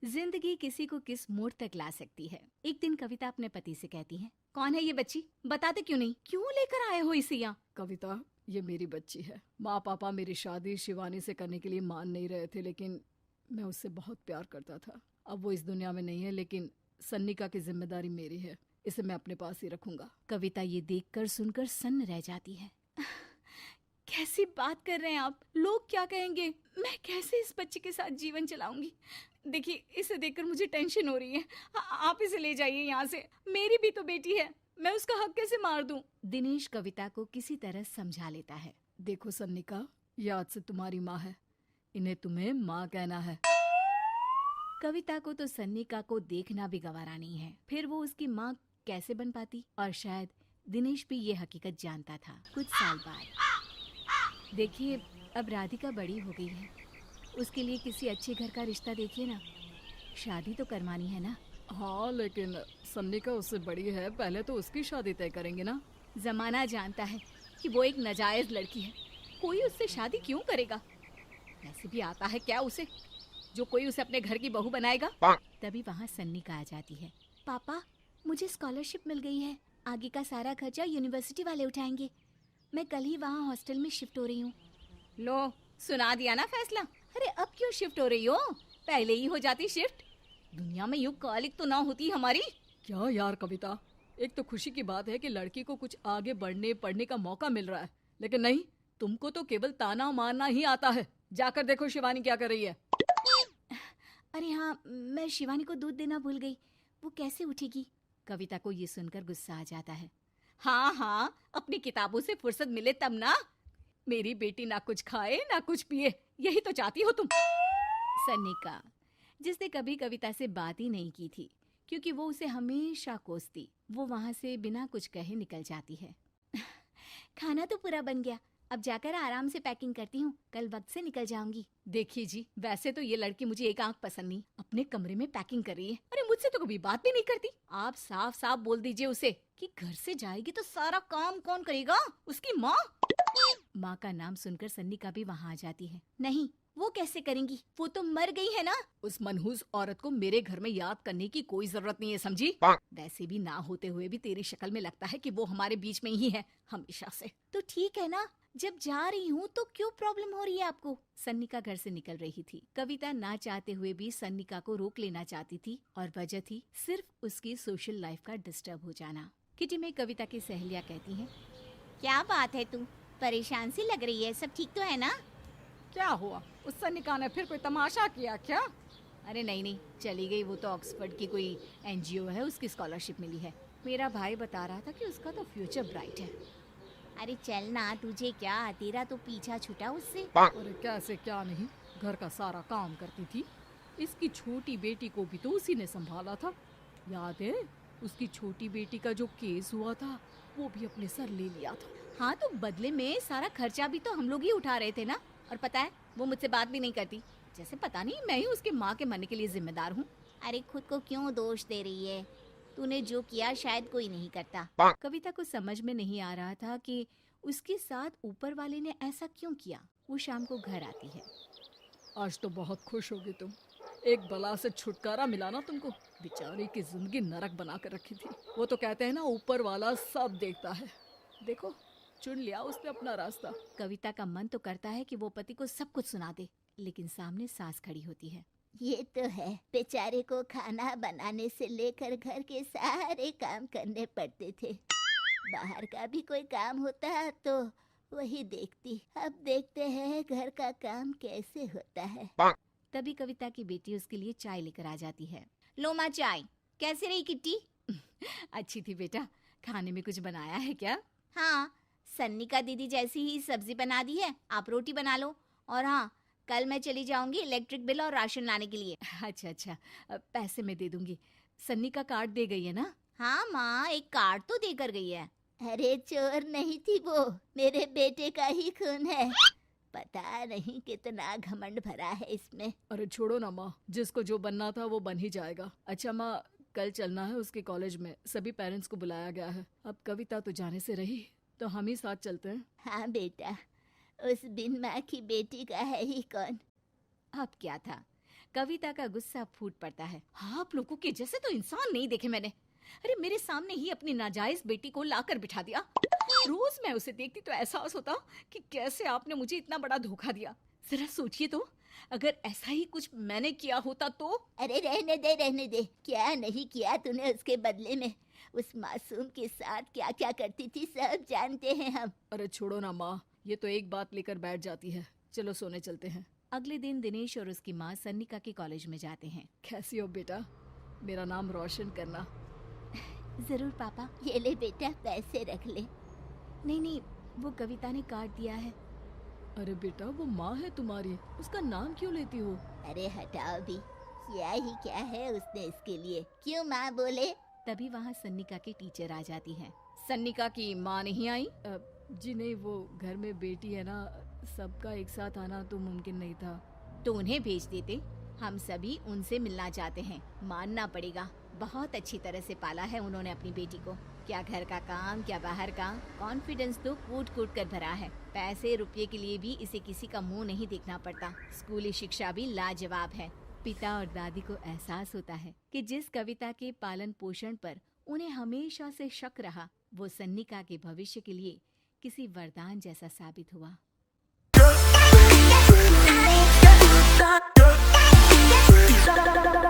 जिंदगी किसी को किस मोड़ तक ला सकती है। एक दिन कविता अपने पति से कहती है, कौन है ये बच्ची, बताते क्यों नहीं, क्यों लेकर आए हो इसे यहाँ? कविता, ये मेरी बच्ची है। माँ पापा मेरी शादी शिवानी से करने के लिए मान नहीं रहे थे, लेकिन मैं उससे बहुत प्यार करता था। अब वो इस दुनिया में नहीं है, लेकिन सन्निका की जिम्मेदारी मेरी है। इसे मैं अपने पास ही रखूंगा। कविता ये देखकर सुनकर सन्न रह जाती है। कैसी बात कर रहे हैं आप, लोग क्या कहेंगे, मैं कैसे इस बच्चे के साथ जीवन चलाऊंगी? देखिए, इसे देखकर मुझे टेंशन हो रही है। आप इसे ले जाइए यहाँ से, मेरी भी तो बेटी है, मैं उसका हक कैसे मार दूं? दिनेश कविता को किसी तरह समझा लेता है। देखो सन्निका, ये आज से तुम्हारी माँ है, इन्हें तुम्हें माँ कहना है। कविता को तो सन्निका को देखना भी गवारा नहीं है, फिर वो उसकी माँ कैसे बन पाती? और शायद दिनेश भी ये हकीकत जानता था। कुछ साल बाद देखिए, अब राधिका बड़ी हो गई है, उसके लिए किसी अच्छे घर का रिश्ता देखिए ना। शादी तो करवानी है ना? हाँ, लेकिन सन्निका उससे बड़ी है, पहले तो उसकी शादी तय करेंगे ना। जमाना जानता है कि वो एक नाजायज लड़की है, कोई उससे शादी क्यों करेगा? वैसे भी आता है क्या उसे, जो कोई उसे अपने घर की बहू बनाएगा? तभी वहाँ सन्निका आ जाती है। पापा, मुझे स्कॉलरशिप मिल गई है, आगे का सारा खर्चा यूनिवर्सिटी वाले उठाएंगे। मैं कल ही वहाँ हॉस्टल में शिफ्ट हो रही हूँ। लो, सुना दिया ना फैसला। अरे अब क्यों शिफ्ट हो रही हो, पहले ही हो जाती शिफ्ट। दुनिया में यूं कालिक तो ना होती हमारी। क्या यार कविता, एक तो खुशी की बात है कि लड़की को कुछ आगे बढ़ने पढ़ने का मौका मिल रहा है, लेकिन नहीं, तुमको तो केवल ताना मारना ही आता है। जाकर देखो शिवानी क्या कर रही है। अरे हाँ, मैं शिवानी को दूध देना भूल गई, वो कैसे उठेगी? कविता को ये सुनकर गुस्सा आ जाता है। हाँ हाँ, अपनी किताबों से फुर्सत मिले तब ना। मेरी बेटी ना कुछ खाए ना कुछ पिए, यही तो चाहती हो तुम। सन्निका, जिसने कभी कविता से बात ही नहीं की थी, क्योंकि वो उसे हमेशा कोसती, वो वहाँ से बिना कुछ कहे निकल जाती है। खाना तो पूरा बन गया, अब जाकर आराम से पैकिंग करती हूँ, कल वक्त से निकल जाऊंगी। देखिए जी, वैसे तो ये लड़की मुझे एक आंख पसंद नहीं, अपने कमरे में पैकिंग कर रही है। अरे मुझसे तो कभी बात भी नहीं करती। आप साफ साफ बोल दीजिए उसे कि घर से जाएगी तो सारा काम कौन करेगा, उसकी माँ? माँ का नाम सुनकर सन्निका भी वहाँ आ जाती है। नहीं, वो कैसे करेंगी, वो तो मर गई है ना। उस मनहूस औरत को मेरे घर में याद करने की कोई जरूरत नहीं है, समझी? वैसे भी ना होते हुए भी तेरी शक्ल में लगता है कि वो हमारे बीच में ही है हमेशा से। तो ठीक है ना, जब जा रही हूँ तो क्यों प्रॉब्लम हो रही है आपको? सन्निका घर से निकल रही थी। कविता ना चाहते हुए भी सन्निका को रोक लेना चाहती थी, और वजह थी सिर्फ उसकी सोशल लाइफ का डिस्टर्ब हो जाना। किटी में कविता की सहेलियाँ कहती हैं, क्या बात है, तू परेशान सी लग रही है, सब ठीक तो है ना? क्या हुआ, उस सन्निका ने फिर कोई तमाशा किया क्या? अरे नहीं नहीं, चली गई, वो तो ऑक्सफोर्ड की कोई एनजीओ है, उसकी स्कॉलरशिप मिली है। मेरा भाई बता रहा था कि उसका तो फ्यूचर ब्राइट है। अरे चल ना, तुझे क्या, तेरा तो पीछा छूटा उससे। अरे कैसे क्या नहीं, घर का सारा काम करती थी। इसकी छोटी बेटी को भी तो उसी ने संभाला था, याद है? उसकी छोटी बेटी का जो केस हुआ था, वो भी अपने सर ले लिया था। हाँ, तो बदले में सारा खर्चा भी तो हम लोग ही उठा रहे थे ना। और पता है, वो मुझसे बात भी नहीं करती, जैसे पता नहीं मैं ही उसके माँ के मरने के लिए जिम्मेदार हूँ। अरे खुद को क्यों दोष दे रही है, तूने जो किया शायद कोई नहीं करता। कविता को समझ में नहीं आ रहा था कि उसके साथ ऊपर वाले ने ऐसा क्यों किया। वो शाम को घर आती है। आज तो बहुत खुश होगी तुम, एक बला से छुटकारा मिला ना तुमको। बेचारी की जिंदगी नरक बना कर रखी थी। वो तो कहते हैं ना, ऊपर वाला सब देखता है। देखो, चुन लिया उसने अपना रास्ता। कविता का मन तो करता है कि वो पति को सब कुछ सुना दे, लेकिन सामने सास खड़ी होती है। ये तो है, बेचारे को खाना बनाने से लेकर घर के सारे काम करने पड़ते थे। बाहर का भी कोई काम होता तो वही देखती। अब देखते हैं घर का काम कैसे होता है। तभी कविता की बेटी उसके लिए चाय लेकर आ जाती है। लो माँ चाय, कैसी रही किट्टी? अच्छी थी बेटा, खाने में कुछ बनाया है क्या? हाँ, सन्निका दीदी जैसी ही सब्जी बना दी है, आप रोटी बना लो। और हाँ, कल मैं चली जाऊंगी इलेक्ट्रिक बिल और राशन लाने के लिए। अच्छा अच्छा, पैसे मैं दे दूंगी। सन्नी का कार्ड दे गई है ना? हाँ माँ, एक कार्ड तो देकर गई है। अरे चोर नहीं थी वो, मेरे बेटे का ही खून है। पता नहीं कितना घमंड भरा है इसमें। अरे छोड़ो ना माँ, जिसको जो बनना था वो बन ही जाएगा। अच्छा माँ, कल चलना है उसके कॉलेज में, सभी पेरेंट्स को बुलाया गया है। अब कविता तो जाने से रही, तो हम ही साथ चलते हैं। हाँ बेटा, उस बिन माँ की बेटी का है ही कौन। अब क्या था, कविता का गुस्सा फूट पड़ता है। हाँ, आप लोगों के जैसे तो इंसान नहीं देखे मैंने। अरे मेरे सामने ही अपनी नाजायज बेटी को लाकर बिठा दिया। रोज मैं उसे देखती तो एहसास होता कि कैसे आपने मुझे इतना बड़ा धोखा दिया। जरा सोचिए तो, अगर ऐसा ही कुछ मैंने किया होता तो। अरे रहने दे, क्या नहीं किया तूने उसके बदले में। उस मासूम के साथ क्या क्या करती थी सब जानते हैं हम। अरे छोड़ो ना माँ, ये तो एक बात लेकर बैठ जाती है। चलो सोने चलते हैं। अगले दिन दिनेश और उसकी माँ सन्निका के कॉलेज में जाते हैं। कैसी हो बेटा? मेरा नाम रोशन करना। जरूर पापा। ये ले बेटा, पैसे रख ले। नहीं, वो कविता ने काट दिया है। अरे बेटा, वो माँ है तुम्हारी, उसका नाम क्यों लेती हो? अरे हटाओ भी, क्या ही क्या है उसने इसके लिए, क्यों माँ बोले। तभी वहाँ सन्निका की टीचर आ जाती है। सन्निका की माँ नहीं आई? जी नहीं, वो घर में बेटी है ना, सबका एक साथ आना तो मुमकिन नहीं था। तो उन्हें भेज देते। हम सभी उनसे मिलना चाहते हैं। मानना पड़ेगा, बहुत अच्छी तरह से पाला है उन्होंने अपनी बेटी को। क्या घर का काम, क्या बाहर का। कॉन्फिडेंस तो कूट कूट कर भरा है। पैसे रुपये के लिए भी इसे किसी का मुंह नहीं देखना पड़ता। स्कूली शिक्षा भी लाजवाब है। पिता और दादी को एहसास होता है कि जिस कविता के पालन पोषण पर उन्हें हमेशा से शक रहा, वो सन्निका के भविष्य के लिए किसी वरदान जैसा साबित हुआ। Da da da da da